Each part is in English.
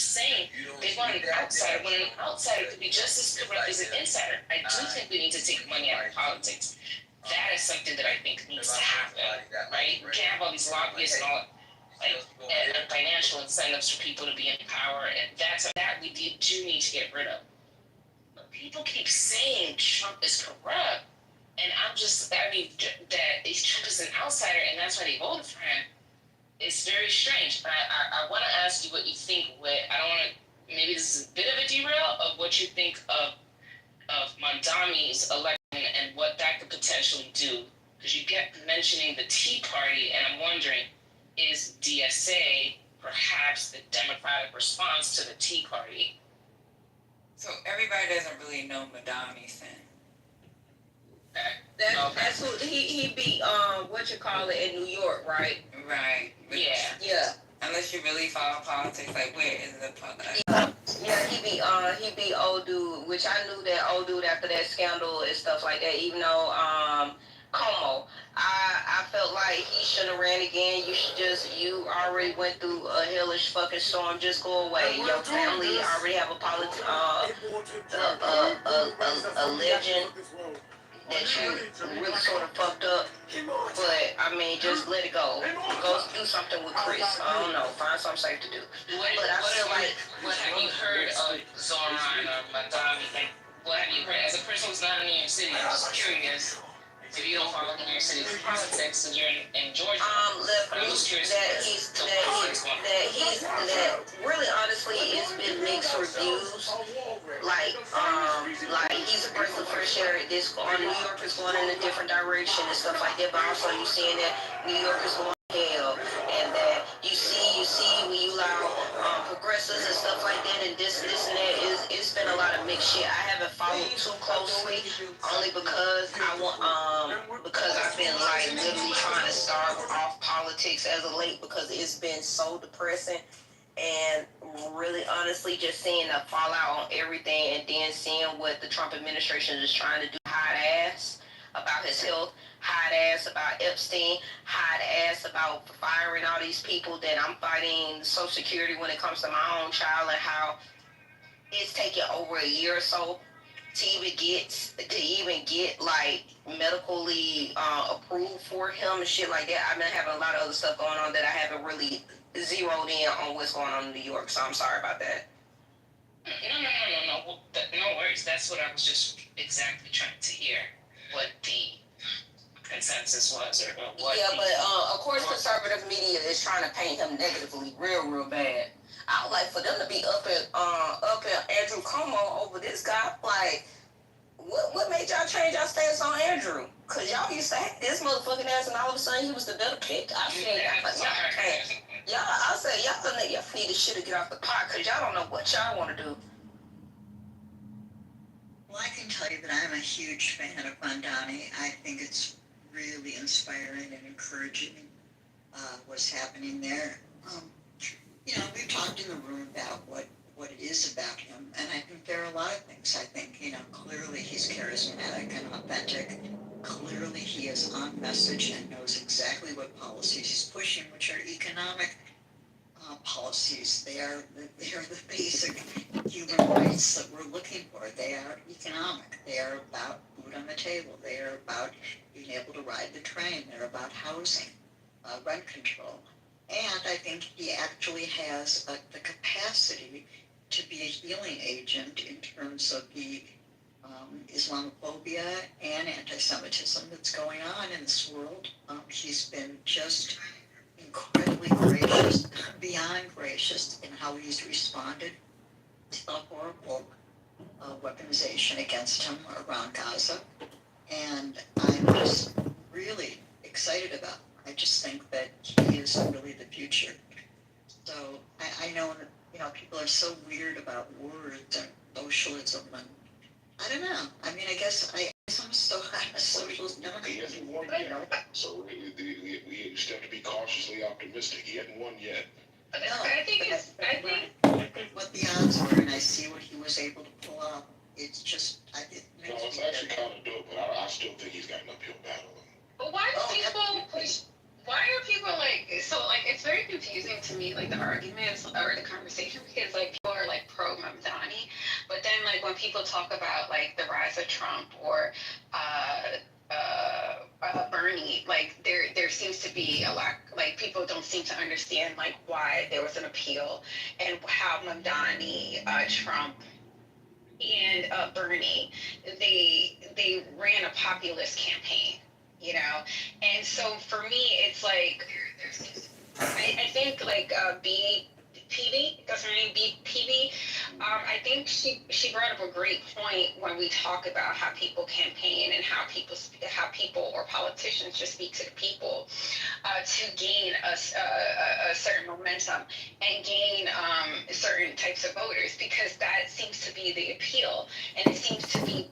saying they want an outsider when an outsider could be just as corrupt as an insider. I do think we need to take money out of politics. That is something that I think needs to happen, right? We can't have all these lobbyists and all and financial incentives for people to be in power, and that we do need to get rid of. But people keep saying Trump is corrupt, and that Trump is an outsider, and that's why they voted for him. It's very strange. I want to ask you what you think. I don't want to. Maybe this is a bit of a derail of what you think of Mondami's election and what that could potentially do. Because you kept mentioning the Tea Party, and I'm wondering, is DSA perhaps the Democratic response to the Tea Party? So everybody doesn't really know Mondami then. That's who he beat in New York, right? Right. Yeah. Unless you really follow politics, like where is the politics? Yeah, he beat old dude, which I knew that old dude after that scandal and stuff like that. Even though Como, I felt like he shouldn't have ran again. You already went through a hellish fucking storm. Just go away. Your family already have a legend that you really sort of fucked up. But, I mean, just let it go. Go do something with Chris. I don't know. Find something safe to do. What have you heard of Zoran or Mondami? What have you heard? As a person who's not in New York City, I'm just curious. If you don't follow New York City politics and you're in Georgia, I'm just curious really honestly it's been mixed reviews. Like he's a breath of fresh air. New York is going in a different direction and stuff like that. But also you seeing that New York is going to hell, and that you see when you allow progressives and stuff like that, and this and that it's been a lot of mixed shit. I haven't followed too closely, only because because I've been like literally trying to starve off politics as of late because it's been so depressing. And really honestly just seeing the fallout on everything, and then seeing what the Trump administration is trying to do. Hot ass about his health, hot ass about Epstein, hot ass about firing all these people, that I'm fighting Social Security when it comes to my own child, and how it's taken over a year or so to even get like medically approved for him and shit like that. I've been having a lot of other stuff going on that I haven't really zeroed in on what's going on in New York, so I'm sorry about that. No. No worries. That's what I was just exactly trying to hear. What the consensus was, or what? Yeah, but of course, conservative media is trying to paint him negatively, real bad. I would like for them to be up in Andrew Cuomo over this guy. Like, what made y'all change y'all stance on Andrew? Cause y'all used to hate this motherfucking ass, and all of a sudden he was the better pick. I said, y'all need to shit to get off the pot, cause y'all don't know what y'all want to do. Well, I can tell you that I'm a huge fan of Mondani. I think it's really inspiring and encouraging what's happening there. We've talked in the room about what it is about him, and I think there are a lot of things. I think, clearly he's charismatic and authentic. Clearly he is on message and knows exactly what policies he's pushing, which are economic policies. They are the basic human rights that we're looking for. They are economic. They are about food on the table. They are about being able to ride the train. They're about housing, rent control. And I think he actually has the capacity to be a healing agent in terms of the Islamophobia and anti-Semitism that's going on in this world. He's been just incredibly gracious, beyond gracious, in how he's responded to the horrible weaponization against him around Gaza. And I'm just really excited about him. I just think that he is really the future. So I know people are so weird about words and socialism, and I don't know. I mean, I guess I'm still a socialist. He hasn't won yet, so we just have to be cautiously optimistic. He hasn't won yet. I think what the odds were, and I see what he was able to pull off. It's just, it's actually kind of dope, but I still think he's got an uphill battle. But why are people like, so like, it's very confusing to me, like the arguments or the conversation, because like people talk about like the rise of Trump or Bernie, like there seems to be a lot, like people don't seem to understand like why there was an appeal and how Mamdani, Trump, and Bernie, they ran a populist campaign, you know, and so for me, it's like I think like PV, that's her name, PV. I think she brought up a great point when we talk about how people campaign and how people or politicians just speak to the people to gain a certain momentum and gain certain types of voters, because that seems to be the appeal, and it seems to be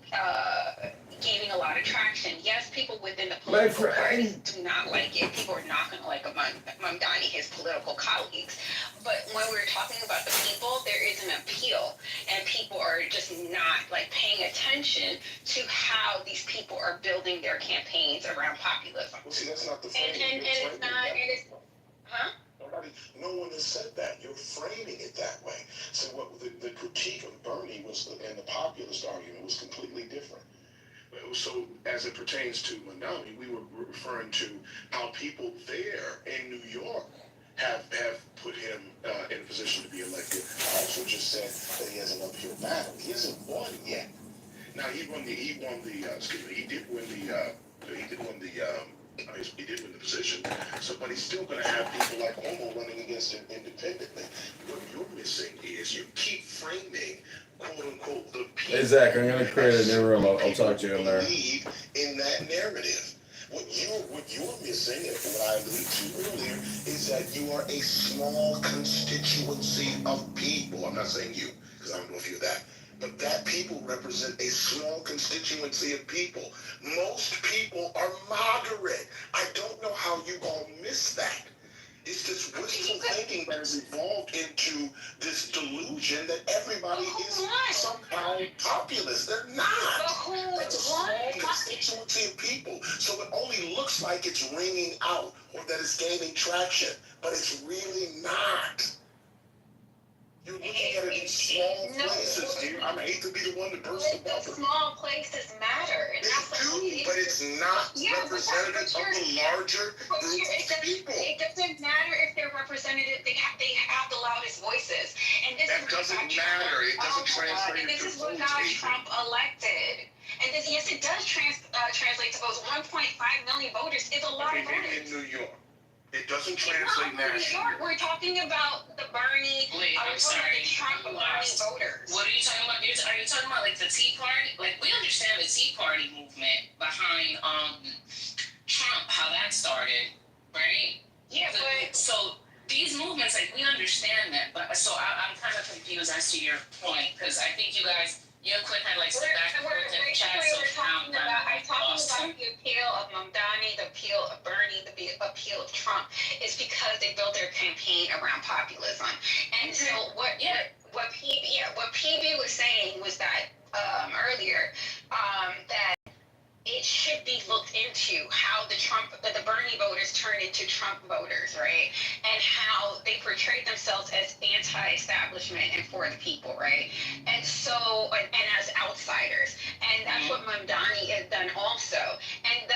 gaining a lot of traction. Yes, people within the political parties do not like it. People are not going to like Mamdani, his political colleagues. But when we're talking about the people, there is an appeal, and people are just not like paying attention to how these people are building their campaigns around populism. Well, see, that's not the framing. And it's not, and it's, huh? No one has said that. You're framing it that way. So what the critique of Bernie was, and the populist argument was completely different. So as it pertains to Mamdani, we were referring to how people there in New York have put him in a position to be elected. I also just said that he has an uphill battle. He hasn't won yet. Now he did win the position. So, but he's still going to have people like Homo running against him independently. What you're missing is you keep framing, quote unquote, the people. Hey Zach, I'm gonna create a new room. I'll talk to you in there. Believe in that narrative. What you're missing, and what I alluded to earlier, is that you are a small constituency of people. I'm not saying you, because I don't know if you're that. But that people represent a small constituency of people. Most people are moderate. I don't know how you all miss that. It's this wishful thinking that has evolved into this delusion that everybody is somehow populist. They're not. That's a small constituency of people. So it only looks like it's ringing out or that it's gaining traction, but it's really not. You're looking at it in small places, dear. I hate to be the one to burst the bubble. Small places matter. They do, but it's not representative of the larger group of people. It doesn't matter if they're representative. They have the loudest voices. And this That doesn't matter. It doesn't translate and this into is what votes got either. Trump elected. And this, yes, it does translate to votes. 1.5 million voters is a lot of voters. In New York. It doesn't translate nationally. We're talking about the Bernie, I'm sorry, the Trump Bernie voters. What are you talking about? Are you talking about like the Tea Party? Like we understand the Tea Party movement behind Trump, how that started, right? Yeah, but so these movements, like we understand that, but so I'm kind of confused as to your point, because I think you guys. Your quick had like some back and forth in the chat, so I'm talking about the appeal of Mamdani, the appeal of Bernie, the appeal of Trump is because they built their campaign around populism. And so what PB was saying was that earlier that it should be looked into how the Bernie voters turned into Trump voters, right? And how they portrayed themselves as anti-establishment and for the people, right? And so, and as outsiders. And that's what Mamdani has done also. And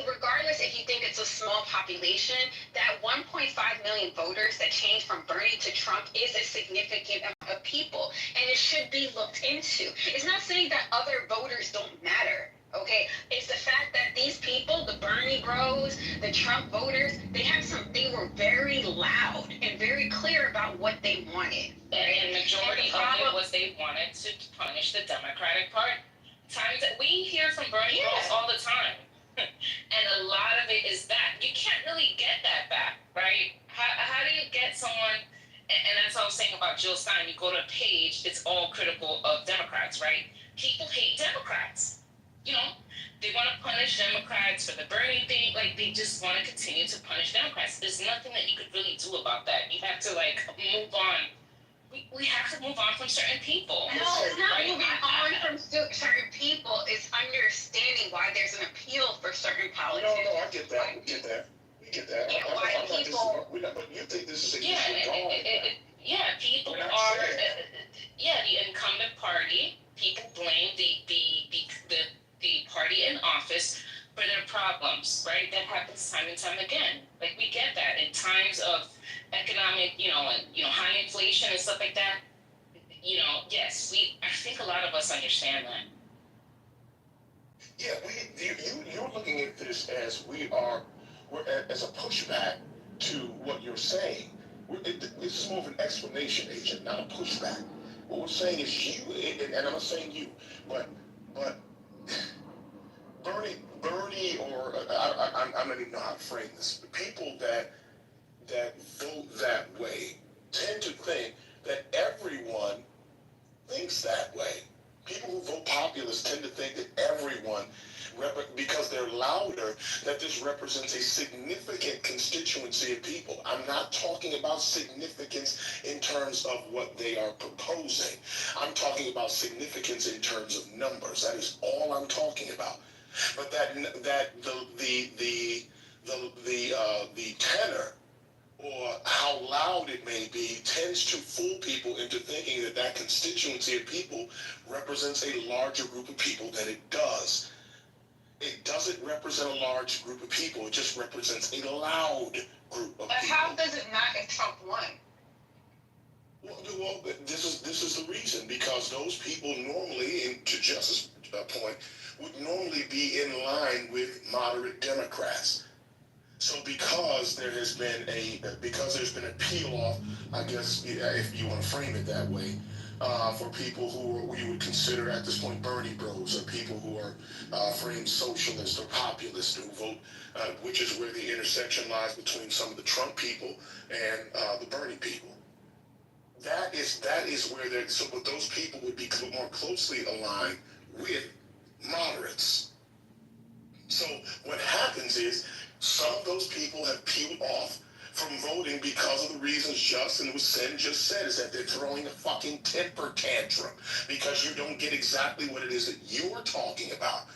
regardless if you think it's a small population, that 1.5 million voters that changed from Bernie to Trump is a significant amount of people. And it should be looked into. It's not saying that other voters don't matter. Okay, it's the fact that these people, the Bernie bros, the Trump voters, they were very loud and very clear about what they wanted. And majority of it was they wanted to punish the Democratic Party. Times that we hear from Bernie bros all the time. And a lot of it is that. You can't really get that back, right? How do you get someone, and that's what I was saying about Jill Stein, you go to a page, it's all critical of Democrats, right? People hate Democrats. You know, they want to punish Democrats for the Bernie thing. Like, they just want to continue to punish Democrats. There's nothing that you could really do about that. You have to, like, move on. We have to move on from certain people. No, it's not moving on from certain people. It's understanding why there's an appeal for certain politicians. No, I get that. We get that. Yeah, why people... But you think this is a people are... the incumbent party, people time again. Like, we get that in times of economic, and high inflation and stuff like that. Yes, I think a lot of us understand that. Yeah, you're looking at this as as a pushback to what you're saying. This is more of an explanation, Agent, not a pushback. What we're saying is and I'm not saying you, but Bernie, or I don't even know how to frame this. The people that vote that way tend to think that everyone thinks that way. People who vote populist tend to think that everyone, because they're louder, that this represents a significant constituency of people. I'm not talking about significance in terms of what they are proposing. I'm talking about significance in terms of numbers. That is all I'm talking about. But the tenor, or how loud it may be, tends to fool people into thinking that that constituency of people represents a larger group of people than it does. It doesn't represent a large group of people. It just represents a loud group of But people. how does it not if Trump won? Well, this is the reason, because those people normally, and to Justice's point, would normally be in line with moderate Democrats. So because there's been a peel off, I guess, if you want to frame it that way, for people who we would consider at this point Bernie bros, or people who are framed socialist or populist, who vote, which is where the intersection lies between some of the Trump people and the Bernie people. That is where those people would be more closely aligned with moderates. So what happens is, some of those people have peeled off from voting because of the reasons Justin just said, is that they're throwing a fucking temper tantrum because you don't get exactly what it is that you're talking about.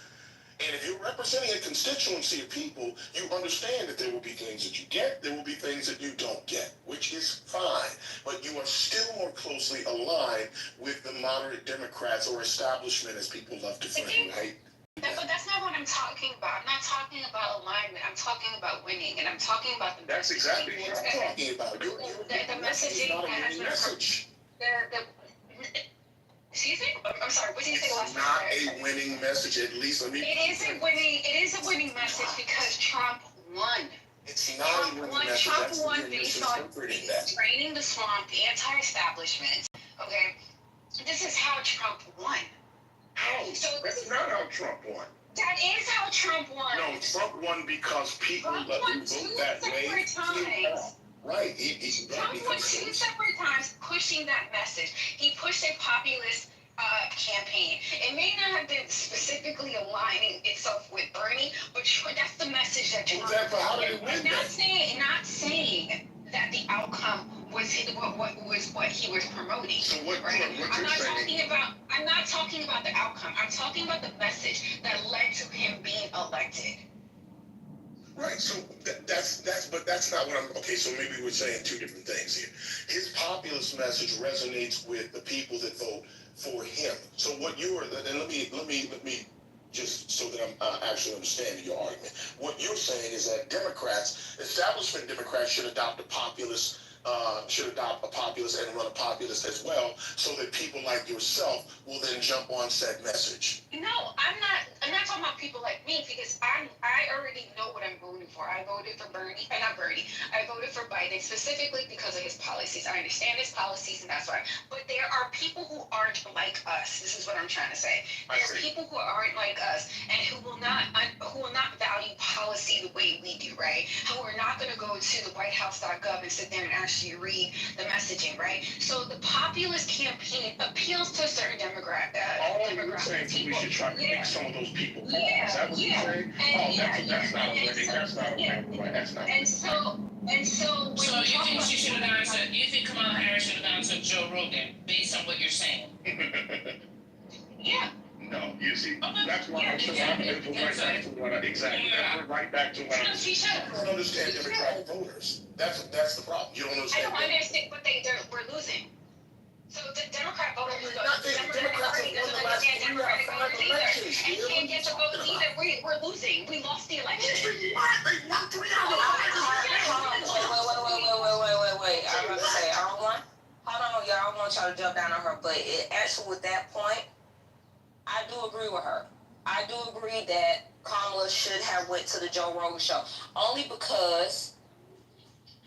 And if you're representing a constituency of people, you understand that there will be things that you get, there will be things that you don't get, which is fine. But you are still more closely aligned with the moderate Democrats, or establishment, as people love to frame, right? But that's not what I'm talking about. I'm not talking about alignment. I'm talking about winning, and I'm talking about the. That's exactly what I'm talking about. The messaging not a has winning been message. Excuse me? I'm sorry. What did you say last It's not a winning message. At least let me. It is a winning message because Trump won. It's not a winning message. Trump won based on draining the swamp, the anti-establishment. Okay, this is how Trump won. How? That's not how Trump won. That is how Trump won. No, Trump won because people Trump let won him vote that way. times. Right. Trump won 2 separate times pushing that message. He pushed a populist campaign. It may not have been specifically aligning itself with Bernie, but that's the message that Trump won. Not saying that the outcome was what he was promoting. So what I'm not talking about the outcome. I'm talking about the message that led to him being elected. Right, so that's not what I'm, okay, so maybe we're saying two different things here. His populist message resonates with the people that vote for him. So what and let me just so that I'm actually understanding your argument. What you're saying is that establishment Democrats should adopt a populist and run a populist as well, so that people like yourself will then jump on said message. No, I'm not talking about people like me, because I already know what I'm voting for. I voted for I voted for Biden specifically because of his policies. I understand his policies, and that's why. But there are people who aren't like us. This is what I'm trying to say. There are people who aren't like us, and who will not value policy the way we do, right? Who are not going to go to the WhiteHouse.gov and sit there and actually read the messaging, right? So the populist campaign appeals to a certain demographic. You're saying we should try to make some of those people call. Is that what you're saying? That's not a winning. That's not a winning. That's not. And so when So you think she should have gone to? You think Kamala Harris should have gone to Joe Rogan based on what you're saying? Yeah. No, you see, that's why I'm saying right back to what I'm saying. You don't understand Democratic voters. That's the problem. You don't understand. I don't understand, but we're losing. So the Democrat voters, Democrats have won the last 3 or 5 elections. I can't get your votes either. We're losing. We lost the election. They won 3 out of 5. Wait. I'm about to say, hold on, y'all. I don't want y'all to jump down on her, but actually, with that point, I do agree with her. I do agree that Kamala should have went to the Joe Rogan show, only because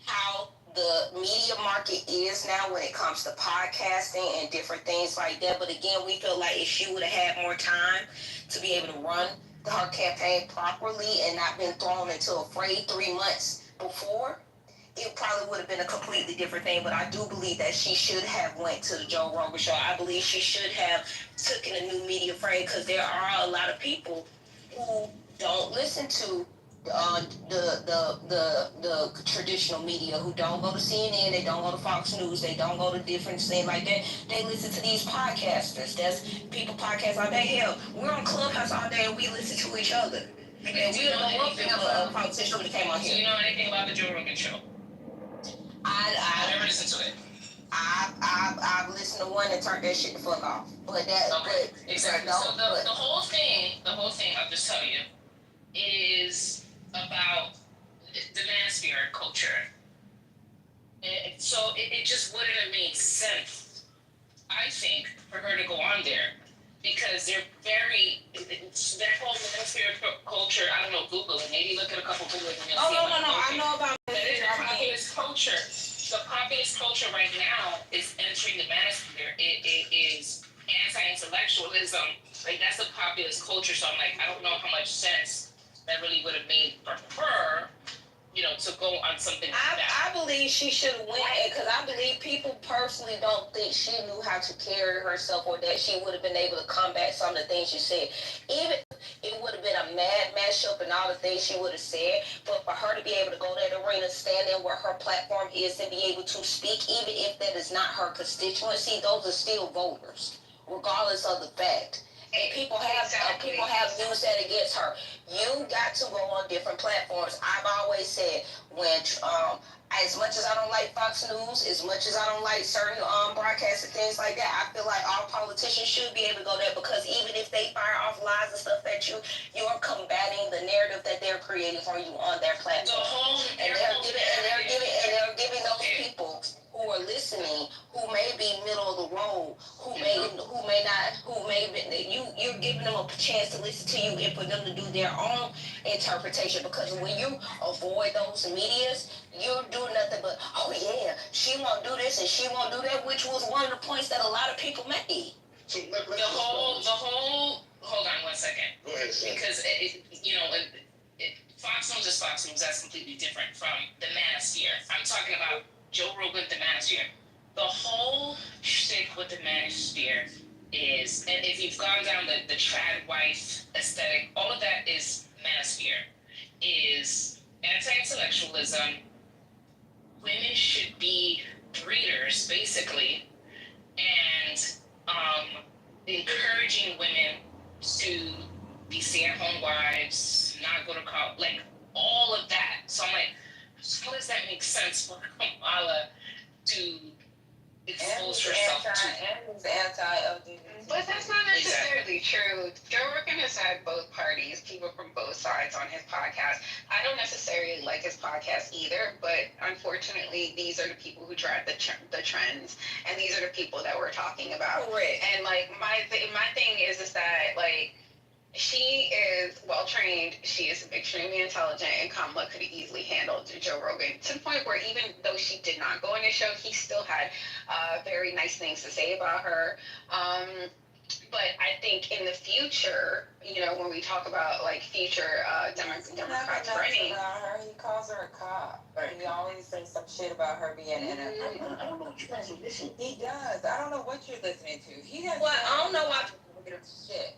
how the media market is now when it comes to podcasting and different things like that. But again, we feel like if she would have had more time to be able to run her campaign properly and not been thrown into a fray 3 months before, it probably would have been a completely different thing. But I do believe that she should have went to the Joe Rogan show. I believe she should have taken a new media frame, because there are a lot of people who don't listen to the traditional media, who don't go to CNN, they don't go to Fox News, they don't go to different things like that. They listen to these podcasters. That's people podcast all day. Hell, we're on Clubhouse all day and we listen to each other. And we don't know if a politician who came on Do here. you know anything about the Joe Rogan show? I never listened to it. I've listened to one that turned that shit the fuck off. But that, Okay, but exactly. no, So the whole thing, I'll just tell you, is about the manosphere culture. So it just wouldn't have made sense, I think, for her to go on there, because they're very, that whole manosphere culture, I don't know, Google it, maybe look at a couple videos and you'll see. I know about that is the populist culture. The populist culture right now is entering the manosphere. It is anti-intellectualism. Like, that's the populist culture. So I'm like, I don't know how much sense that really would have made for her, to go on something like that. I believe she should have went, because I believe people personally don't think she knew how to carry herself, or that she would have been able to combat some of the things she said. Even it would have been a mad mashup and all the things she would have said, but for her to be able to go to that arena, stand in where her platform is, and be able to speak, even if that is not her constituency, those are still voters, regardless of the fact. And people have used that against her. You got to go on different platforms. I've always said, when as much as I don't like Fox News, as much as I don't like certain broadcasts and things like that, I feel like all politicians should be able to go there, because even if they fire off lies and stuff at you, you're combating the narrative that they're creating for you on their platform. They're giving those people who are listening, who may be middle of the road, you're giving them a chance to listen to you and for them to do their own interpretation. Because when you avoid those medias, you're doing nothing but, oh yeah, she won't do this and she won't do that, which was one of the points that a lot of people made. So hold on 1 second. Go ahead, Sam. Because Fox News is Fox News. That's completely different from the manosphere. I'm talking about Joe Rogan, the manosphere. The whole shtick with the manosphere is, and if you've gone down the trad wife aesthetic, all of that is manosphere, is anti-intellectualism. Women should be breeders, basically, and encouraging women to be stay-at-home wives, not go to college, like all of that. So I'm like, how does that make sense for Kamala to expose herself to? And he's anti-LGBT. But that's not necessarily true. Joe Rogan has had both parties, people from both sides on his podcast. I don't necessarily like his podcast either, but unfortunately, these are the people who drive the trends, and these are the people that we're talking about. Correct. And like my thing is that like, she is well trained, she is extremely intelligent, and Kamala could have easily handled Joe Rogan to the point where even though she did not go on his show, he still had very nice things to say about her. But I think in the future, when we talk about like future Democrats running, about her. He calls her a cop. He always says some shit about her being in it. I don't know what you guys are listening to. He does. I don't know what you're listening to. He has. Well, I don't know why. Shit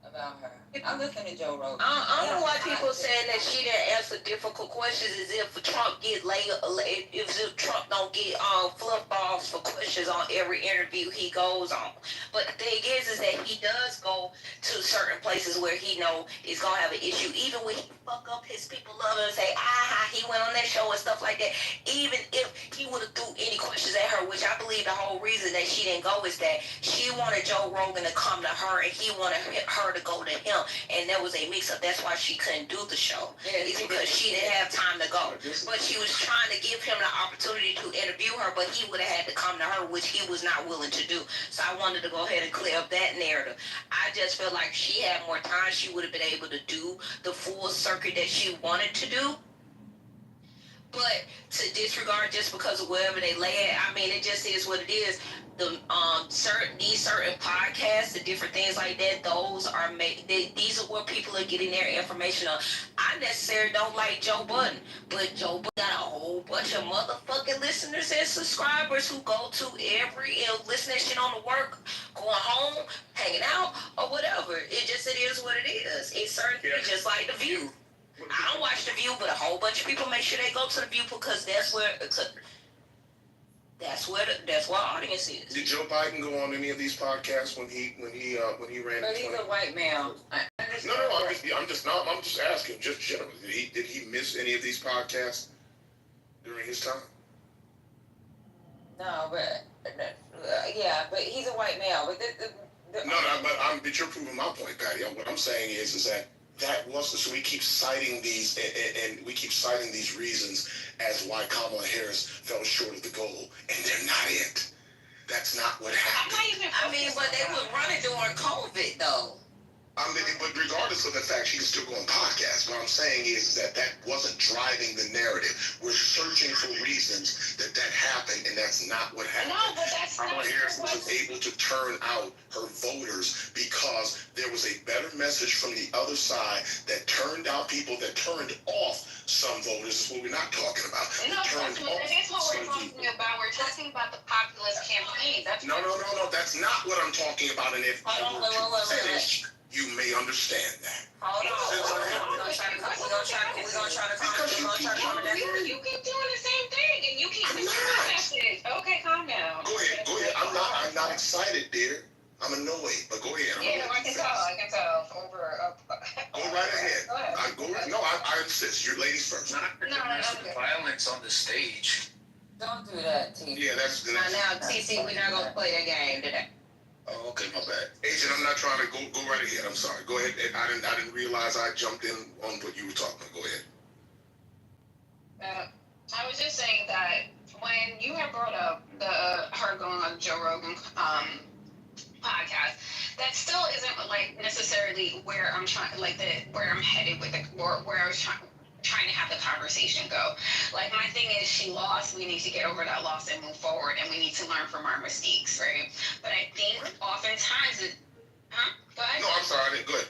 about her. I listen to Joe Rogan. I don't know why people saying that she didn't answer difficult questions, as if Trump if Trump don't get fluff balls for questions on every interview he goes on. But the thing is that he does go to certain places where he know is gonna have an issue. Even when he fuck up, his people love him and say, he went on that show and stuff like that. Even if he would have threw any questions at her, which I believe the whole reason that she didn't go is that she wanted Joe Rogan to come to her, and he wanted her her to go to him, and there was a mix-up. That's why she couldn't do the show. It's because she didn't have time to go. But she was trying to give him the opportunity to interview her, but he would have had to come to her, which he was not willing to do. So I wanted to go ahead and clear up that narrative. I just felt like she had more time. She would have been able to do the full circuit that she wanted to do. But to disregard just because of wherever they lay it, I mean, it just is what it is. The certain podcasts, the different things like that, those are these are where people are getting their information on. I necessarily don't like Joe Budden, but Joe Budden got a whole bunch of motherfucking listeners and subscribers who go to every listen to shit on the work, going home, hanging out, or whatever. It is what it is. It's certain things, just like The View. I don't watch The View, but a whole bunch of people make sure they go to The View because that's where our audience is. Did Joe Biden go on any of these podcasts when he ran? But he's a white male. No, I'm just asking, just generally. Did he miss any of these podcasts during his time? No, but yeah, but he's a white male. But but you're proving my point, Patty. What I'm saying is that wasn't. So we keep citing these, and we keep citing these reasons as why Kamala Harris fell short of the goal, and they're not it. That's not what happened. I mean, but they were running during COVID, though. But regardless of the fact she can still go on podcasts, what I'm saying is that wasn't driving the narrative. We're searching for reasons that happened, and that's not what happened. No, but that's not Kamala Harris was able to turn out her voters because there was a better message from the other side that turned out people, that turned off some voters. Is what we're not talking about. No, that's what we're talking about. We're talking about the populist campaign. No. That's not what I'm talking about. And if I were to finish, you may understand that. Hold on. We're gonna try to come back. You keep doing the same thing, and you keep missing my message. Okay, calm down. Go ahead. I'm not excited, dear. I'm annoyed, but go ahead. I can tell. Go right ahead. I insist. You're ladies first. Not the domestic violence on the stage. don't do that, TC. Yeah, that's the Now, TC, we're not gonna play that game today. Oh, okay, my bad. Agent, I'm not trying to go right ahead. I'm sorry. Go ahead. I didn't realize I jumped in on what you were talking about. Go ahead. I was just saying that when you had brought up her going on Joe Rogan podcast, that still isn't like necessarily where I'm where I'm headed with it, or where I was trying to have the conversation go. Like, my thing is, she lost. We need to get over that loss and move forward, and we need to learn from our mistakes, right? But I think oftentimes Go ahead. No, I'm sorry. I didn't. Go ahead.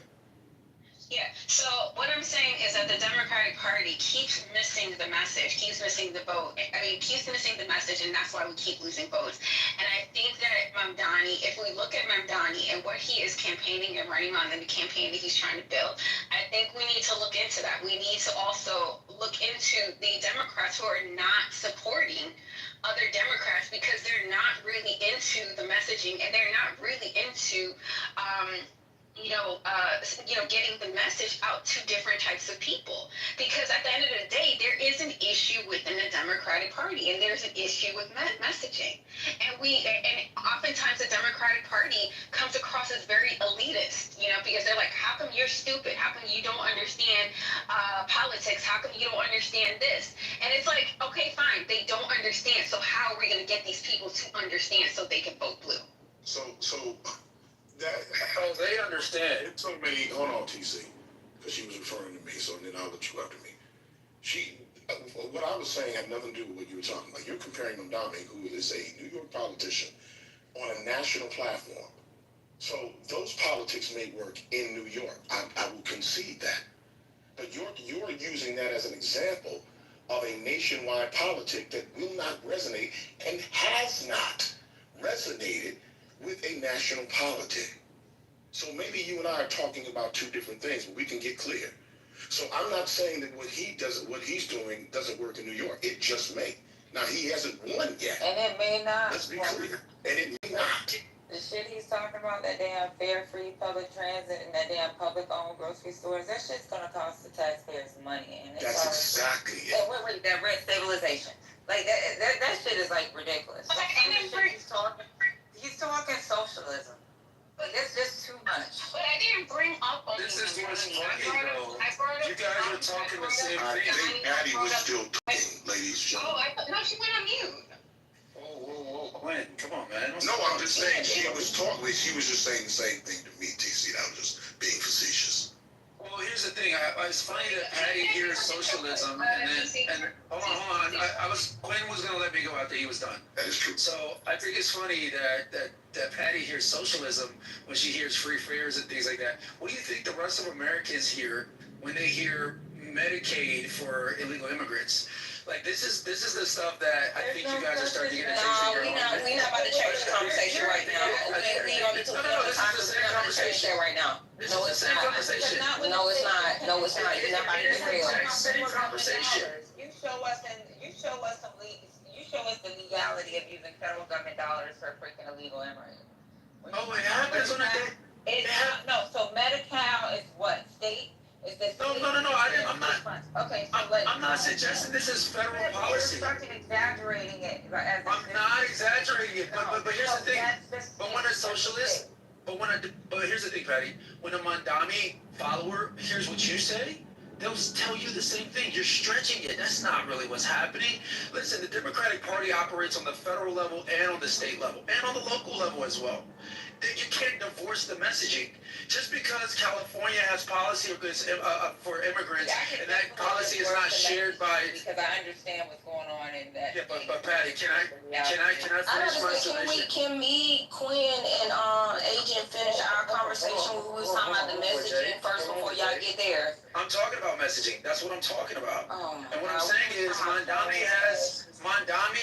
Yeah, so what I'm saying is that the Democratic Party keeps missing the message, keeps missing the vote. Keeps missing the message, and that's why we keep losing votes. And I think that Mamdani, if we look at Mamdani and what he is campaigning and running on, and the campaign that he's trying to build, I think we need to look into that. We need to also look into the Democrats who are not supporting other Democrats because they're not really into the messaging, and they're not really into getting the message out to different types of people. Because at the end of the day, there is an issue within the Democratic Party, and there's an issue with messaging. And oftentimes the Democratic Party comes across as very elitist, because they're like, how come you're stupid? How come you don't understand politics? How come you don't understand this? And it's like, okay, fine, they don't understand. So how are we going to get these people to understand so they can vote blue? So they understand. It took me. Hold on, TC, because she was referring to me. So then I'll let you after me. What I was saying had nothing to do with what you were talking about. You're comparing Mamdani, who is a New York politician, on a national platform. So those politics may work in New York. I will concede that. But you're using that as an example of a nationwide politic that will not resonate and has not resonated with a national politic. So maybe you and I are talking about two different things, but we can get clear. So I'm not saying that what he's doing doesn't work in New York. It just may. Now, he hasn't won yet. And it may not. Let's be clear. And it may not. The shit he's talking about, that damn fare-free public transit and that damn public-owned grocery stores, that shit's gonna cost the taxpayers money. And That's exactly it. Wait, that rent stabilization. Like, that shit is, like, ridiculous. He's talking socialism. Like, it's just too much. But I didn't bring up on This is what's I funny, brought though. up You guys were talking the same I thing. think Patty was still talking, ladies and Oh, gentlemen. no, she went on mute. Whoa, Quinn, come on, man. No, I'm just saying she was talking. She was just saying the same thing to me, TC. That was just being facetious. Well, here's the thing. It's funny that Patty hears socialism, and hold on. Quinn was gonna let me go after he was done. That is true. So I think it's funny that Patty hears socialism when she hears free fares and things like that. What do you think the rest of Americans hear when they hear Medicaid for illegal immigrants? Like this is the stuff that I think you guys are starting to get attention. No, we not about to change the conversation right now. We on the No, this is the same conversation right now. This No, is it's the same not. conversation. No, it's not. No, it's not. You're not about to be real. Same conversation. You show us the legality of using federal government dollars for freaking illegal immigrants. Oh, it happens on a day. It's not, no, so Medi-Cal is what, state? Is this? No, I'm not. Okay, so like. I'm not suggesting this is federal policy. You're starting exaggerating it. As I'm not exaggerating it, but here's the thing. But when a socialist, but here's the thing, Patty. When a Mandami follower hears what you say, they'll tell you the same thing. You're stretching it. That's not really what's happening. Listen, the Democratic Party operates on the federal level and on the state level and on the local level as well. You can't divorce the messaging. Just because California has policy for immigrants, and that policy is not shared by. Because I understand what's going on in that. Yeah, but Patty, can I finish my submission? Can me, Quinn, and Agent finish our conversation when we was talking about the messaging first before y'all get there? I'm talking about messaging. That's what I'm talking about. Oh, And what I'm saying is Mandami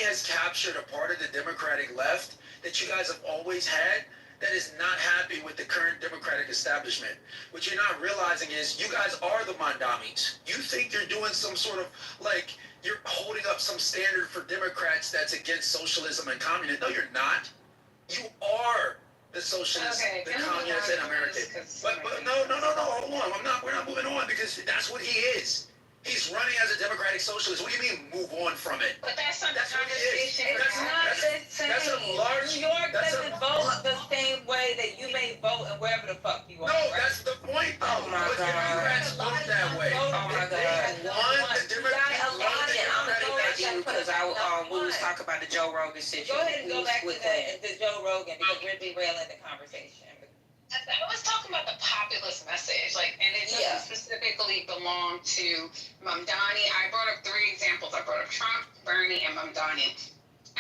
has captured a part of the Democratic left that you guys have always had that is not happy with the current Democratic establishment. What you're not realizing is you guys are the Mandamis. You think you're doing some sort of, like, you're holding up some standard for Democrats that's against socialism and communism. No, you're not. You are the socialists, the communists, and Americans. But no, hold on. We're not moving on because that's what he is. He's running as a democratic socialist. What do you mean move on from it? But that's not the That's what it is. conversation. It's not the same. That's a large. New York that's doesn't vote the same way that you may vote and wherever the fuck you No, are. Right? that's the point. Oh my But Democrats God. vote that way. Oh my God. The Democrats. Because we was talking about the Joe Rogan situation. Go ahead and go back to with that. the Joe Rogan because we're derailing the conversation. I was talking about the populist message, like, and it doesn't specifically belong to Mamdani. I brought up 3 examples. I brought up Trump, Bernie, and Mamdani.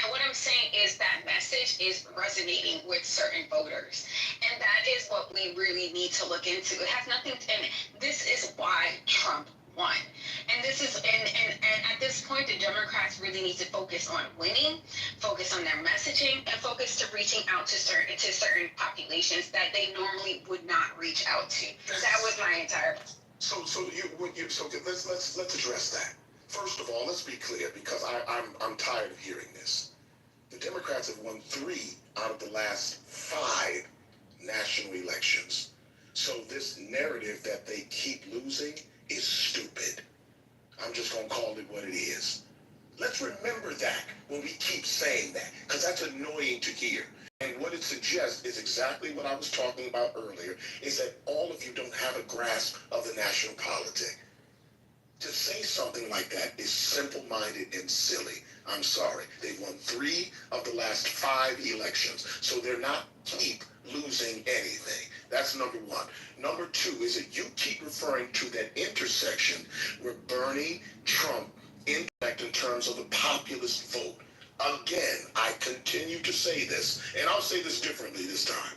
And what I'm saying is that message is resonating with certain voters. And that is what we really need to look into. It has nothing to, and this is why Trump won. And this is, and at this point, the Democrats really need to focus on winning, focus on their messaging, and focus to reaching out to certain populations that they normally would not reach out to. That was my entire. So let's address that. First of all, let's be clear because I'm tired of hearing this. The Democrats have won 3 out of the last 5 national elections. So this narrative that they keep losing is stupid. I'm just going to call it what it is. Let's remember that when we keep saying that, because that's annoying to hear. And what it suggests is exactly what I was talking about earlier, is that all of you don't have a grasp of the national politic. To say something like that is simple-minded and silly. I'm sorry. They've won 3 of the last 5 elections, so they're not keep losing anything. That's number 1. Number 2 is that you keep referring to that intersection where Bernie, Trump interact in terms of the populist vote. Again, I continue to say this, and I'll say this differently this time.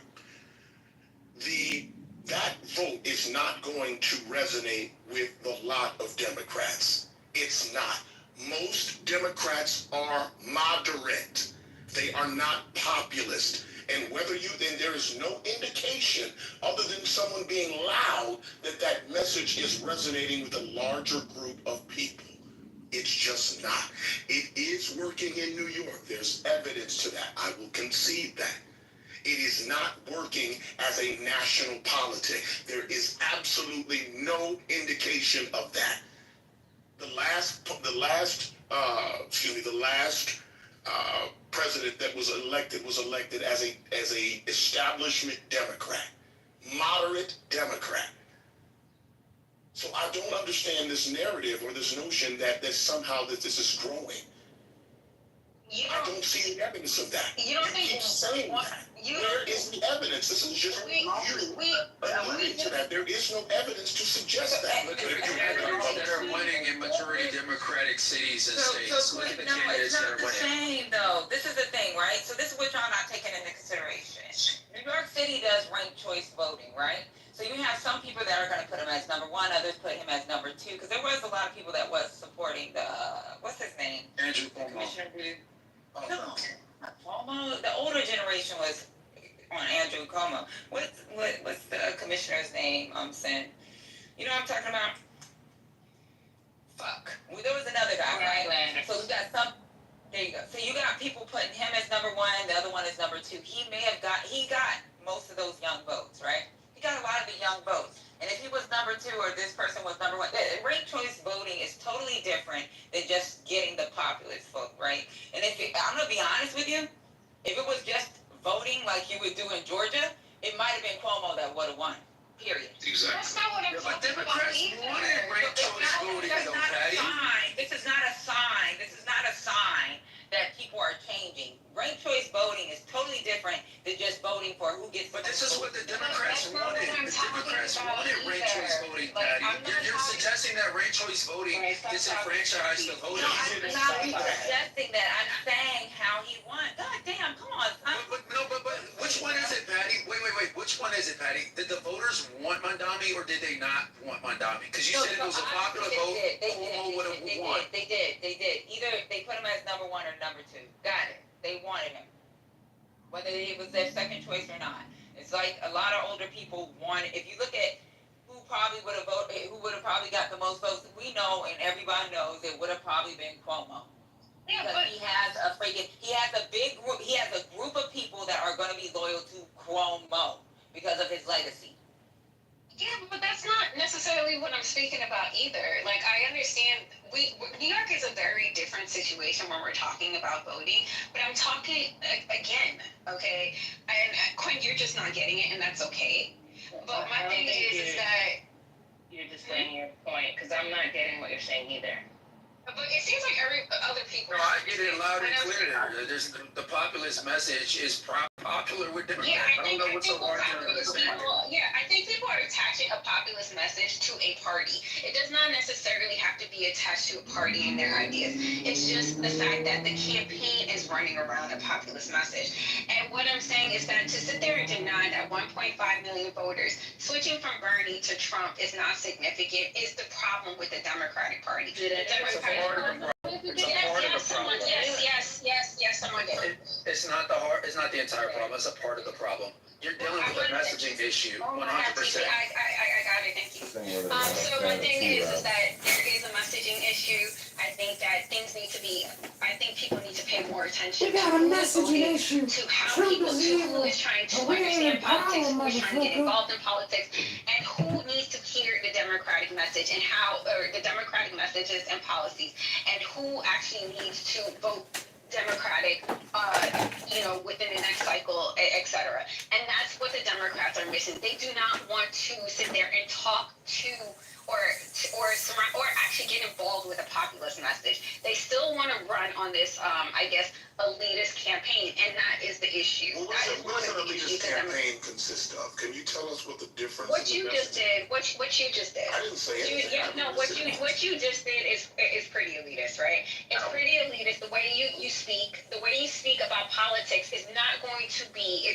That vote is not going to resonate with the lot of Democrats. It's not. Most Democrats are moderate. They are not populist. And then there is no indication other than someone being loud that message is resonating with a larger group of people. It's just not. It is working in New York. There's evidence to that. I will concede that. It is not working as a national politic. There is absolutely no indication of that. The last president that was elected as a establishment Democrat. moderate Democrat. So I don't understand this narrative or this notion that somehow that this is growing. I don't see the evidence of that. You don't think keep saying that. Where is the evidence? This is just you alluding to that. There is no evidence to suggest that. Look at the candidates that are winning in majority Democratic cities and states. Look at the No, it's candidates that not are the winning. same though. This is the thing, right? So this is what y'all not taking into consideration. New York City does ranked choice voting, right? So you have some people that are going to put him as number one, others put him as number two, because there was a lot of people that was supporting the what's his name? Andrew Cuomo. Commissioner Blue. No, not Cuomo. The older generation was on Andrew Cuomo. What's the commissioner's name? Sin. You know what I'm talking about? Fuck. Well, there was another guy, right? So we got some. There you go. So you got people putting him as number one, the other one is number two. He got most of those young votes, right? He got a lot of the young votes. And if he was number two or this person was number one, ranked choice voting is totally different than just getting the populist vote, right? And I'm gonna be honest with you, if it was just voting like you would do in Georgia, it might have been Cuomo that would have won. Period. Exactly. That's not what I'm But talking about Democrats either. wanted ranked choice voting, That's though, not a Patty. sign. This is not a sign. This is not a sign that people are changing. Ranked choice voting is totally different than just voting for who gets. But this is what the Democrats wanted. The Democrats wanted ranked choice voting, Patty. You're suggesting that ranked choice voting disenfranchised the voters. No, I'm not suggesting that. I'm saying how he won. God damn, come on, son. But which one is it, Patty? Wait. Which one is it, Patty? Did the voters want Mondami or did they not want Mondami? Because you said it was a popular vote. Cuomo would have won. They did. Either they put him as number one or number two. Got it. They wanted him. Whether it was their second choice or not. It's like a lot of older people wanted. If you look at who probably would have voted, who would have probably got the most votes, we know and everybody knows it would have probably been Cuomo. Yeah, Because but he has a big group, he has a group of people that are going to be loyal to Cuomo because of his legacy. yeah, but that's not necessarily what I'm speaking about either. Like, I understand New York is a very different situation when we're talking about voting, but I'm talking again, okay? And Quinn, you're just not getting it, and that's okay. But my thing is that You're just saying your point, because I'm not getting what you're saying either. but it seems like other people. No, I get it loud and clear there. The populist message is popular with Democrats. Yeah, I don't know what's so hard to understand. I think people are attaching a populist message to a party. It does not necessarily have to be attached to a party and their ideas. It's just the fact that the campaign is running around a populist message. And what I'm saying is that to sit there and deny that 1.5 million voters switching from Bernie to Trump is not significant is the problem with the Democratic Party. It's a part of the problem. It's a part of the problem. Yes, someone did. It's not the entire problem. It's a part of the problem. You're dealing with a messaging issue, 100%. I got it, thank you. So my thing is that there is a messaging issue. I think that I think people need to pay more attention to how people, who is trying to understand politics, who is trying to get involved in politics, and who needs to hear the Democratic message and or the Democratic messages and policies, and who actually needs to vote Democratic, within the next cycle, etc. And that's what the Democrats are missing. They do not want to sit there and talk to or actually get involved with a populist message. They still want to run on this, elitist campaign, and that is the issue. Well, what does an elitist campaign consist of? Can you tell us what the difference? What you just did. What you just did. I didn't say anything. What you just did is pretty elitist, right? It's pretty elitist. The way you speak about politics is not going to be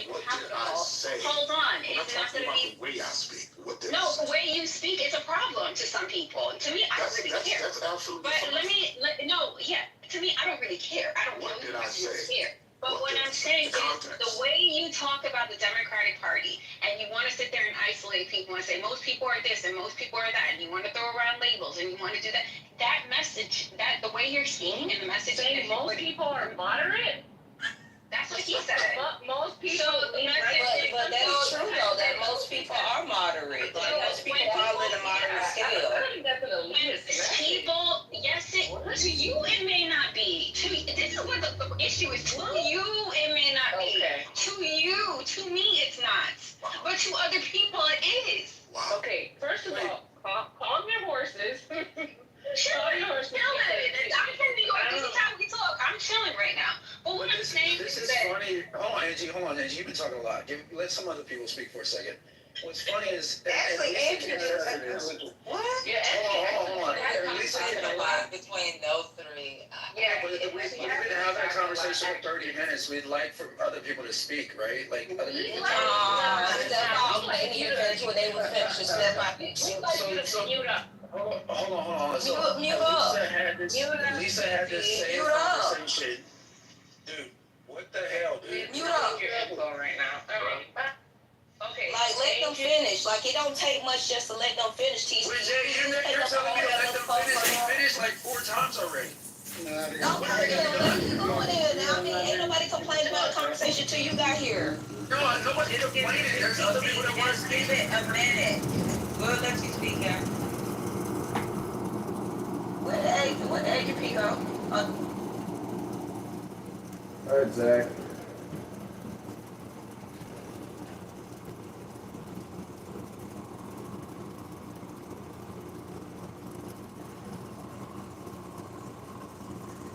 What did palatable. I say? Hold on, I'm not it's not talking going to about be. the way I speak. What did I No, say? the way you speak is a problem to some people. To me, I don't really care. That's absolutely But fine. to me, I don't really care. I don't What really did I say? care. But What what did- I'm saying the is context. the way you talk about the Democratic Party and you want to sit there and isolate people and say most people are this and most people are that and you want to throw around labels and you want to do that message, that the way you're speaking and the message. Saying most people are moderate? That's what he said. Most people. But that's true though, that most people are moderate. Like most people fall in the moderate I scale. think that's an elitist. People, yes, to you it may not be. This is what the issue is. To you it may not be. Okay. To me it's not. But to other people, it is. Wow. Okay, first of Wait. all, calm your horses. Chilling, I'm from New York. This is how we talk. I'm chilling right now. But what I'm saying This is that funny. Hold on, Angie. You've been talking a lot. Let some other people speak for a second. What's funny is Actually, Lisa Andrew can did. attest to this. What? Yeah, Hold on. That Lisa conversation can a lot between those three. Yeah, but we've been having a conversation for 30 minutes. We'd like for other people to speak, right? Like other people to talk. Step out. They need to finish what they were finishing. Step out. So, mute up. hold on. So, Mute up. Lisa had this same Mute up. conversation. Dude, what the hell, dude? Mute up. Your info right now. Okay. Like, let them finish. Like, it don't take much just to let them finish. Teach Wait, Jay, you're telling me to let them finish? He finished like 4 times already. Don't come in there. Let you go in there. Now, I mean, ain't nobody complaining about the conversation till you got here. No, nobody's complaining. There's other people that want to Just speak. give it a minute. We'll let you speak, yeah. Where the egg go? All right, Zach.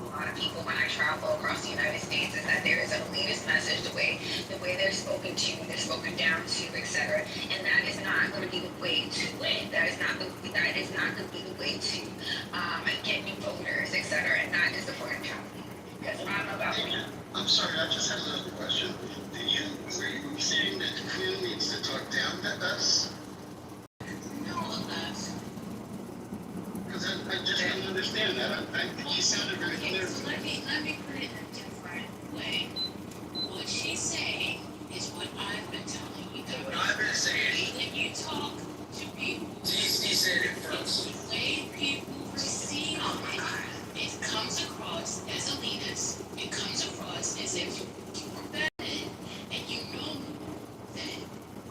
a lot of people when I travel across the United States is that there is an elitist message, the way they're spoken to, they're spoken down to, etc. And that is not going to be the way to win. That is not going to be the way to get new voters, etc. And not just support empowerment. Because I don't know about me. I'm sorry, I just have another question. Were you saying that Quinn needs to talk down to us? No, I'm not. Because I just don't understand that. You sounded very clear. So let me put it in a different way. What she's saying is what I've been telling you guys. What I've been saying. When you talk to people, He said it first. the way people receive it comes across as elitist. It comes across as if you're vetted and you know that.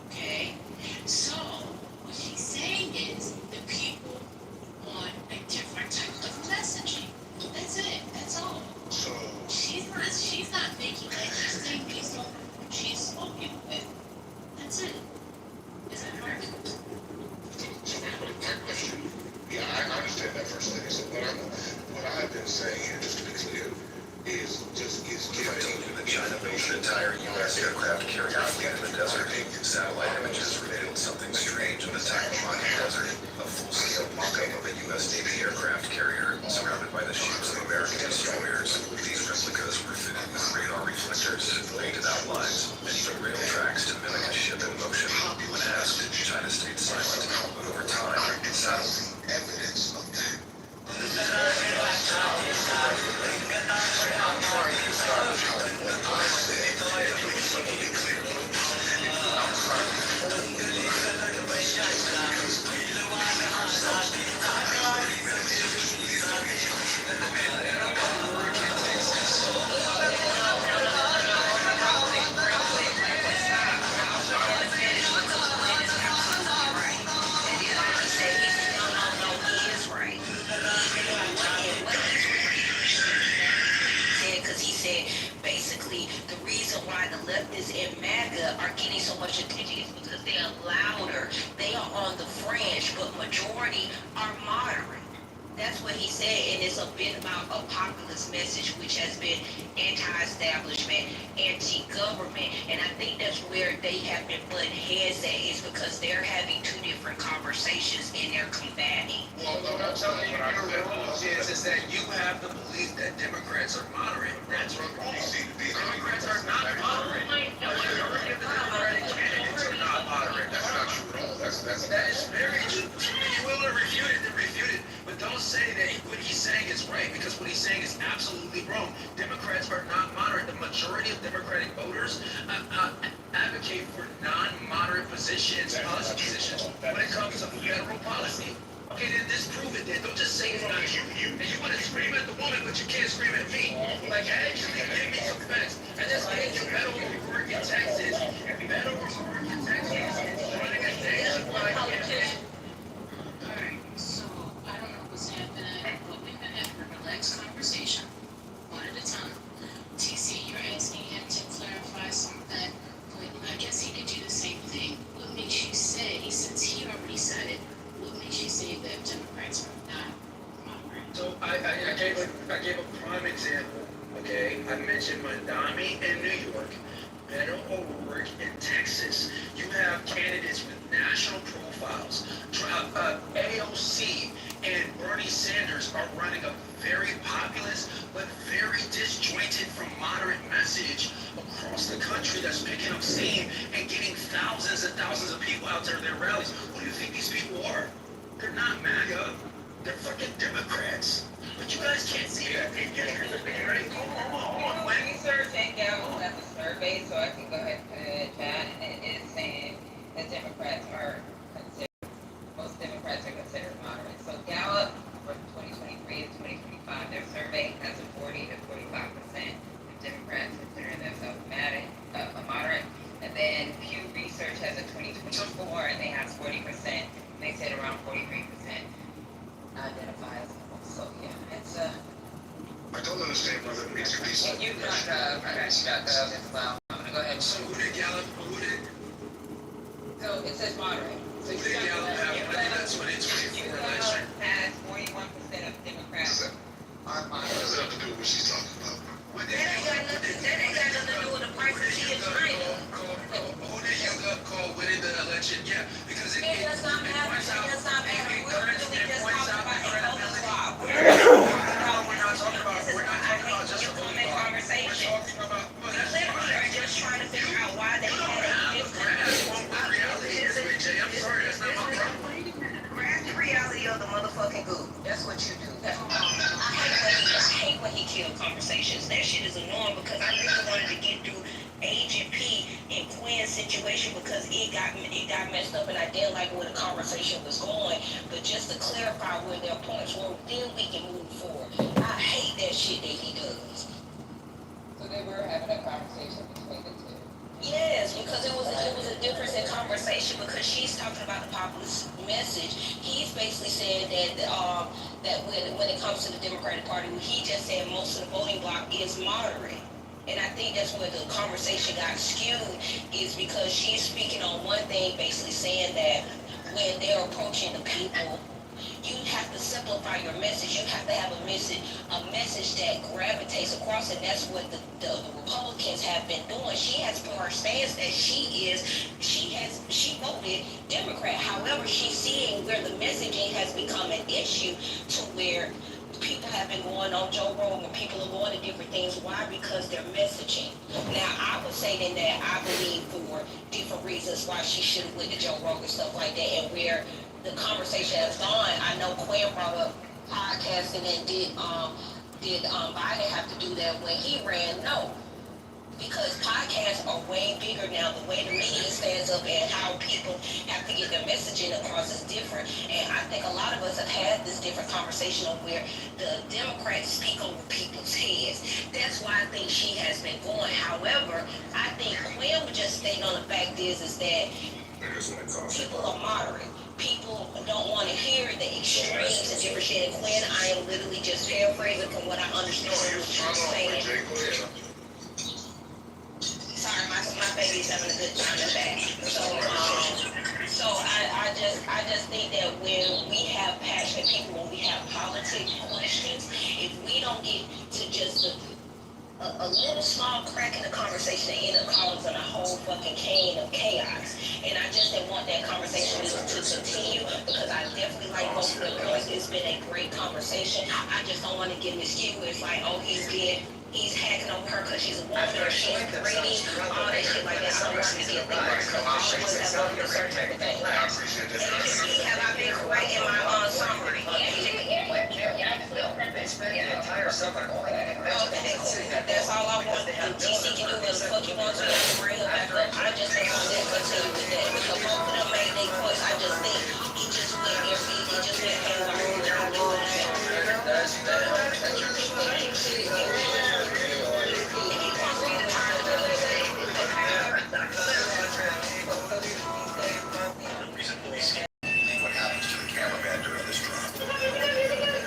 Okay? So, what she's saying is the people want a different type of messaging. That's it. That's all. So, She's not making like she's saying based on what she's spoken with. That's it. Is that correct? my question. Yeah, I understand that, First Lady. So what I've been saying here, just to be clear, is guaranteed that China built an entire U.S. aircraft carrier fleet in the desert. Satellite images revealed something strange in the Taklamakan Desert. A full-scale mock-up of a U.S. Navy aircraft carrier surrounded by the ships of American destroyers. These replicas were fitted with radar reflectors, painted outlines, and even rail tracks to mimic a ship in motion. When asked, China stayed silent, but over time, it settled. Evidence of that. Because he said basically the reason why the leftists in MAGA are getting so much attention is because they are louder. They are on the fringe, but majority are moderate. That's what he said, and it's a bit about a populist message, which has been anti-establishment, anti-government, and I think that's where they have been butting heads at, is because they're having two different conversations and they're combating. Well, what I'm telling you, is that you have the belief that Democrats are moderate. That's what you seem to be. Democrats are not moderate. The majority of the Democratic candidates are not moderate. That's not true at all. That is very true. If you will to refute it, then refute it. But don't say that what he's saying is right, because what he's saying is absolutely wrong. Democrats are not moderate. The majority of Democratic voters advocate for non-moderate positions, policy positions, when it comes to federal policy. Okay, then disprove it then. Don't just say it's not you. And you want to scream at the woman, but you can't scream at me. Like, actually, give me some facts. And this means you better work in Texas. Better work in Texas. Running a station like Alright, so I don't know what's happening, but we're gonna have a relaxed conversation, one at a time. TC, you're asking him to clarify something, but I guess he could do the same thing. in Texas. You have candidates with national profiles. AOC and Bernie Sanders are running a very populist but very disjointed from moderate message across the country that's picking up steam and getting thousands and thousands of people out there at their rallies. Who do you think these people are? They're not MAGA. They're fucking Democrats. But you guys can't see that. Right? Hold on. When Research and Gallup has a survey, so I can go ahead and put it in chat, and it is saying that Democrats are considered, most Democrats are considered moderate. So Gallup for 2023 to 2025, their survey has a 40 to 45% of Democrats considering themselves moderate. And then Pew Research has a 2024, and they have 40%. And they said around 43% identify as moderate. So yeah, it's I don't understand why there needs to be some. and you got I got you got as well. I'm gonna go ahead and so who did Gallup, so it says moderate. So who did Gallup have winning that 2024 election? Has 41% of Democrats are What moderate. does that have to do with what she's talking about? What That ain't got nothing to do with the price of tea in China. Who did you call winning the election? Yeah, because it It does not matter. points out, It does not matter. it We're really just points talking out about the a voting credibility. swap. We're not talking about just a voting block. We're Conversation. talking about, well, We that's literally are fine. just trying to figure out why they You don't had have a to grasp on what reality is, BJ. I'm sorry, that's not my problem. grasp the reality of the motherfucking goo. That's what you do. I hate when he killed conversations. That shit is annoying because I really wanted to get through Agent P and Quinn's situation because it got messed up and I didn't like where the conversation was going. But just to clarify where their points were, then we can move forward. I hate that shit that he does. So they were having a conversation between the two. Yes, because it was a difference in conversation because she's talking about the populist message. He's basically saying that when it comes to the Democratic Party, he just said most of the voting bloc is moderate. And I think that's where the conversation got skewed is because she's speaking on one thing, basically saying that when they're approaching the people, you have to simplify your message. You have to have a message that gravitates across, and that's what the Republicans have been doing. She has put her stance that she voted Democrat. However, she's seeing where the messaging has become an issue to where people have been going on Joe Rogan, people are going to different things. Why? Because they're messaging. Now, I would say then that I believe for different reasons why she should have went to Joe Rogan, stuff like that, and where the conversation has gone. I know Quinn brought up podcasting and did Biden have to do that when he ran? No. Because podcasts are way bigger now. The way the media stands up and how people have to get their messaging across is different. And I think a lot of us have had this different conversation of where the Democrats speak over people's heads. That's why I think she has been going. However, I think Quinn would just state on the fact is that people are moderate. People don't want to hear the extremes and different shit. And Quinn, I am literally just paraphrasing from what I understand what she was saying. Sorry, my baby's having a good time in the back. So I just think that when we have passionate people, when we have politics questions, if we don't get to just a little small crack in the conversation that end up causing a whole fucking cane of chaos. And I just didn't want that conversation to continue because I definitely like both of the girls. It's been a great conversation. I just don't want to get miskewed. It's like, oh, he's hacking on her because she's a woman or she's pretty, all that shit like that. I don't want to get me because all of us have gone through certain type of thing. And have I been correct in my summary? That's all I want. And DC can do what the fuck he wants to do to bring her back up. I just think I'll continue with that. Because both of them made their points. I just think he just went What happens to the cameraman during this drop?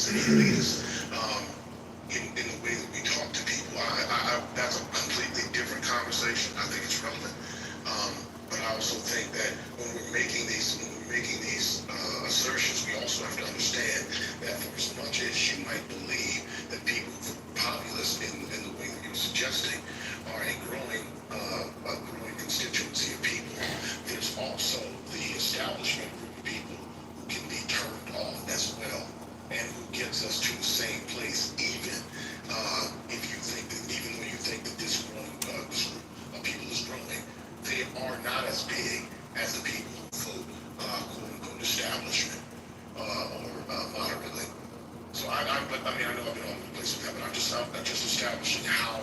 city leaders, in the way that we talk to people. That's a completely different conversation. I think it's relevant. But I also think that when we're making these assertions, we also have to understand that for as much as you might believe that people, populace in the way that you're suggesting, are a growing constituency of people, there's also the establishment group of people who can be turned off as well, and who gets us to the same place, even if you think that, even though you think that this group of people is growing, they are not as big as the people who vote quote unquote establishment or moderately. So I know I've been all over the place with that, but I'm just establishing how,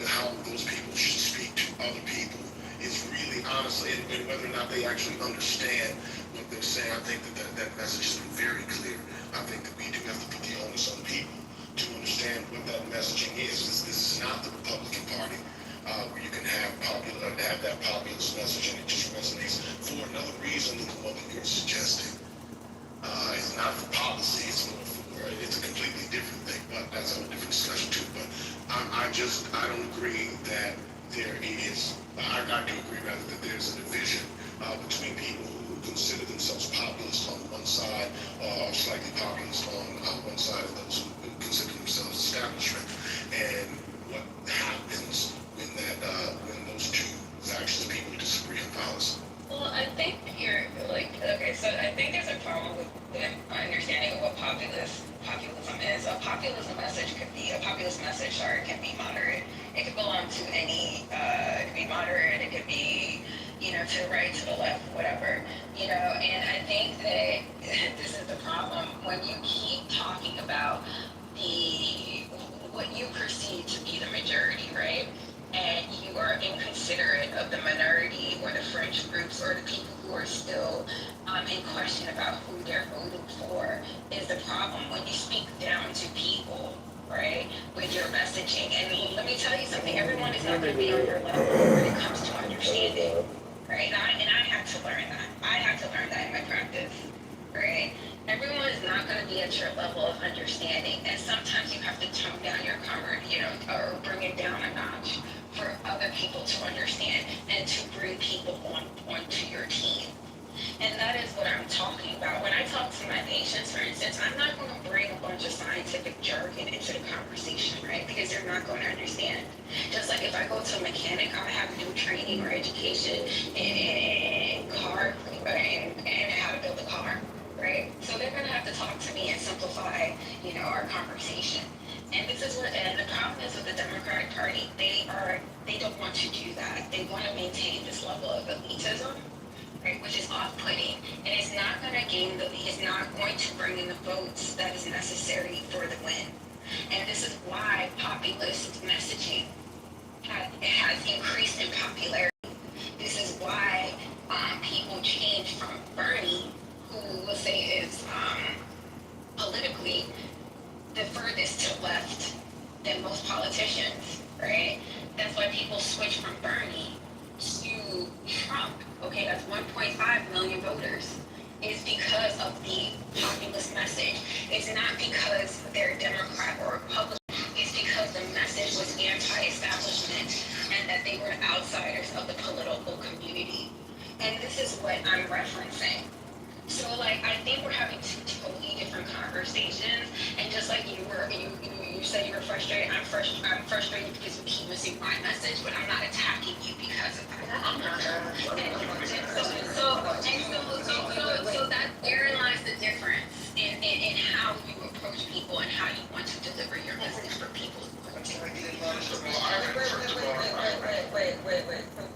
how those people should speak to other people is really honestly, and whether or not they actually understand what they're saying. I think that message has been very clear. I think that we do have to put the onus on people to understand what that messaging is. This is not the Republican Party, where you can have that populist message and it just resonates for another reason than the one that you're suggesting. It's not for policy, it's more for, it's a completely different thing, but that's a different discussion too. But I don't agree that there is, I do agree rather that there's a division between people who consider themselves populist on one side, or slightly populist on one side, and those who consider themselves establishment. And what happens when those two factions of people disagree on policy? Well, I think you're okay. So I think there's a problem with the understanding of what populism is. A populist message can be moderate. It could belong to any. It could be moderate. It could be, to the right, to the left, whatever. And I think that this is the problem when you keep talking about what you perceive to be the majority, right? And you are inconsiderate of the minority or the fringe groups or the people who are still in question about who they're voting for is the problem when you speak down to people, right, with your messaging. And let me tell you something, everyone is not going to be on your level when it comes to understanding, right? And I had to learn that. I had to learn that in my practice, right? Everyone is not going to be at your level of understanding, and sometimes you have to tone down your or bring it down a notch for other people to understand and to bring people onto your team. And that is what I'm talking about. When I talk to my patients, for instance, I'm not going to bring a bunch of scientific jargon into the conversation, right? Because they're not going to understand. Just like if I go to a mechanic, I have no training or education in car and how to build a car, right? So they're going to have to talk to me and simplify, our conversation. And the problem is with the Democratic Party, they don't want to do that. They want to maintain this level of elitism, right, which is off-putting, and it's not going to bring in the votes that is necessary for the win. And this is why populist messaging has increased in popularity. This is why people change from Bernie, who we'll say is politically the furthest to left than most politicians, right? That's why people switch from Bernie to Trump. Okay, that's 1.5 million voters. It's because of the populist message. It's not because they're Democrat or Republican. It's because the message was anti-establishment and that they were outsiders of the political community. And this is what I'm referencing. So I think we're having two totally different conversations. And just like you said you were frustrated, I'm frustrated because you keep missing my message, but I'm not attacking you because of that. So that therein lies the difference in how you approach people and how you want to deliver your message for people. Wait. So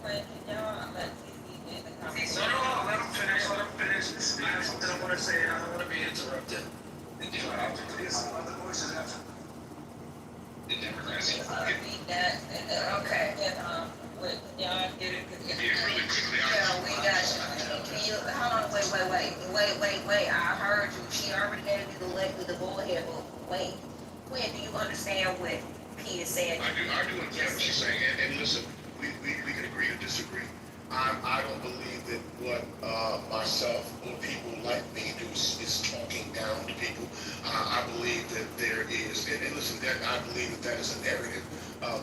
Quinn, can y'all let TC in the conversation? No, let him finish. I have something I want to say, and I don't want to be interrupted. The Democrats. Okay. Y'all get it? Really quickly. Yeah, we got you. Can you hold on? Wait. I heard you. She already gave me the leg with the bullhead. But wait. When do you understand what P is saying? I do understand what she's saying. And listen, we can agree or disagree. I don't believe that what myself or people like me do is talking down to people. I believe that there is, and listen, I believe that that is a narrative.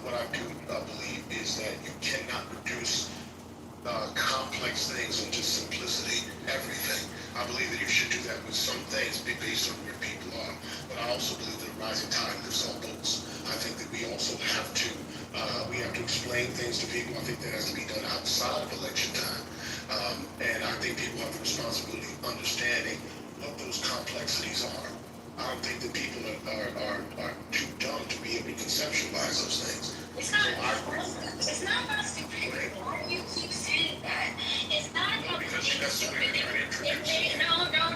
What I do believe is that you cannot reduce complex things into simplicity, everything. I believe that you should do that with some things based on where people are. But I also believe that a rising tide lifts all boats. I think that we have to explain things to people. I think that has to be done outside of election time. And I think people have the responsibility of understanding what those complexities are. I don't think that people are too dumb to be able to conceptualize those things. It's not about stupidity. Why do you keep saying that? It's not about Because being that's the way stupid. they're introduced.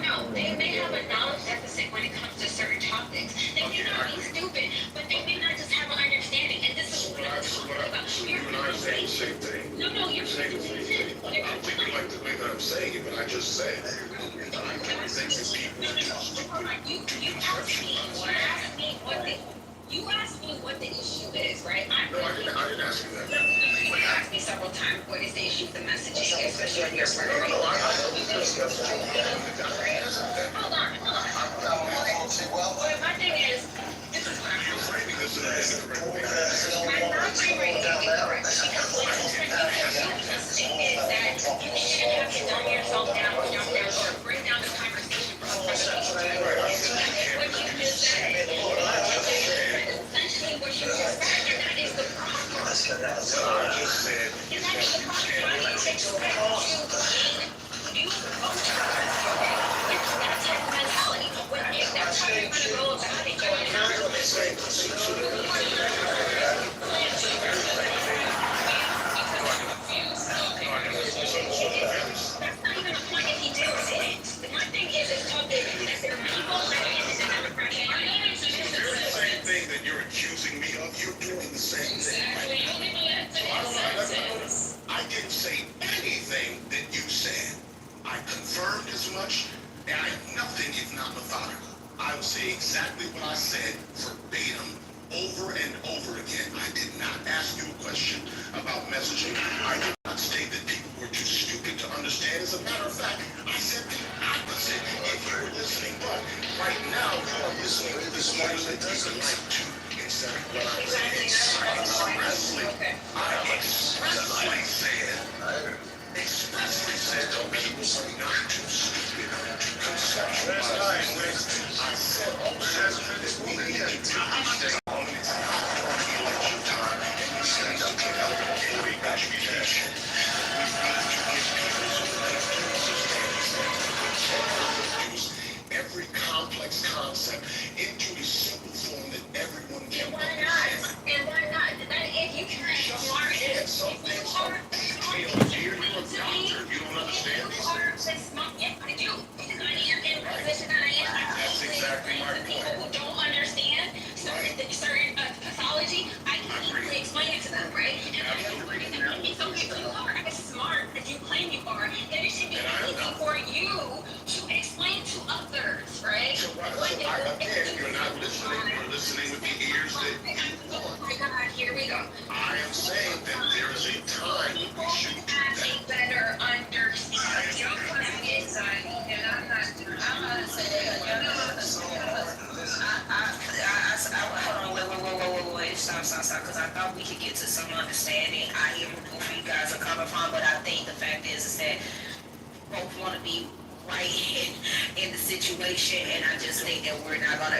No. They may have a knowledge deficit when it comes to certain topics. They may not be stupid, but they may not just have an understanding. And this is what I'm talking about. So you and I are saying the same thing. No, you're saying the same thing. I don't think you like the way that I'm saying it, but I just said I don't think that people are too stupid to conceptualize. You asked me what the issue is, right? No, I didn't ask you that. You asked me several times what is the issue with the messaging, especially on your part. No, Hold on. But my thing is, this is what I'm framing this in a correct way. I'm not framing it incorrect. Because what I'm saying is that you should have to dumb yourself down or bring down the conversation from what you just said. Essentially what you just said, and that is the problem. What I just said And that is the problem. Why do you expect you that type of mentality? If that's how you're going to go about it, you're that's not even the point if he did it. My thing is that there are people that are in the Democratic Party. the same thing that you're accusing me of, you're doing the same thing. I didn't say anything that you said. I confirmed as much, and I am nothing if not methodical. I will say exactly what I said verbatim over and over again. I did not ask you a question about messaging. I did not state that people were too stupid to understand. As a matter of fact, I said the opposite if you were listening. But right now, you are listening to this news that doesn't like to instead of what I'm saying. I expressly said that people are not too stupid to conceptualize things. I said also that we need to understand when it's not during election time and we need to get out and education. We need to give people some things to understand these things. We cannot reduce every complex concept into a simple form that everyone can understand. And why not? If you can smart it, Some things are detailed. Dear, you're a doctor. You don't understand these things. yes, I do. Because I am in a position that I am. That's exactly my People point. who don't understand certain pathology, I can easily explain it to them, right? And it's okay if you are as smart as you claim you are, then it should be easy for you to explain to others, right? So again, you're not listening. You're listening with the ears that. Oh my God, here we go. I am saying that there is a time when we should do Have that. a better understanding. And I'm not saying Hold on, wait, stop, because I thought we could get to some understanding. I hear where both of you guys are coming from, but I think the fact is that both want to be right in the situation, and I just think that we're not gonna,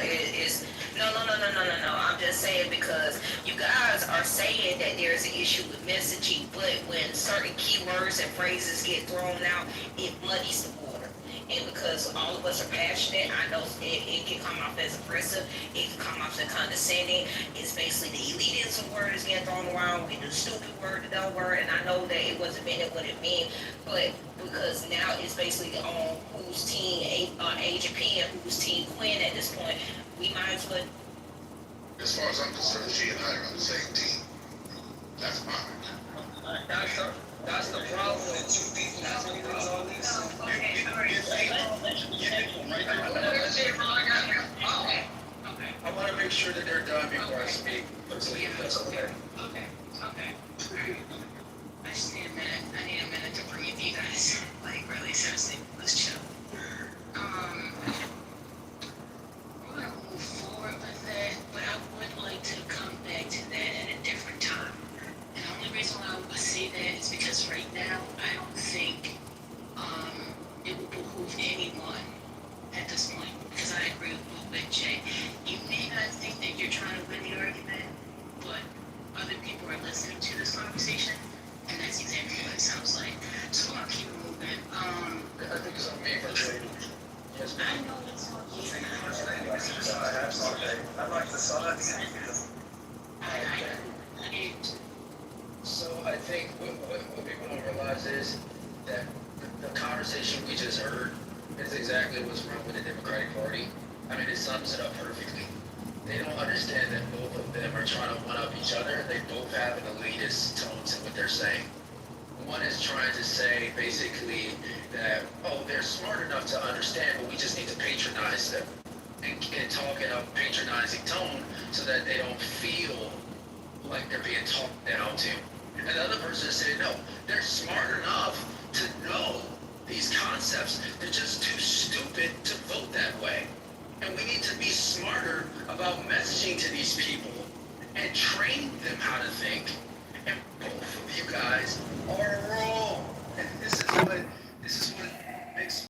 no. I'm just saying because you guys are saying that there's an issue with messaging, but when certain keywords and phrases get thrown out, it muddies the water. And because all of us are passionate, I know it can come off as aggressive, it can come off as condescending. It's basically the elitism word is getting thrown around, we do stupid word, the dumb word, and I know that it wasn't meant what it meant, but because now it's basically on who's team Agent P and who's team Quinn at this point, we might as well. As far as I'm concerned, she and I are on the same team. That's fine. That's the problem with two people. That's the problem. I want to make sure that they're done before I speak. Let's leave. That's okay. Okay. I just need a minute. I need a minute really seriously, let's chill. We're gonna move forward with that, but I would like to come back to that at a different time. And the only reason why I say that is because right now I don't think it will behoove anyone at this point. Because I agree with Jay. You may not think that you're trying to win the argument, but other people are listening to this conversation, and that's exactly what it sounds like. So we're gonna keep it moving. I think it's on me for trading. Yes, I know it's on you. I like the size. So I think what people don't realize is that the conversation we just heard is exactly what's wrong with the Democratic Party. I mean, it sums it up perfectly. They don't understand that both of them are trying to one-up each other. They both have an elitist tones in what they're saying. One is trying to say basically that, oh, they're smart enough to understand, but we just need to patronize them and talk in a patronizing tone so that they don't feel like they're being talked down to. And the other person is saying, no, they're smart enough to know these concepts. They're just too stupid to vote that way. And we need to be smarter about messaging to these people and training them how to think. And both of you guys are wrong. And this is what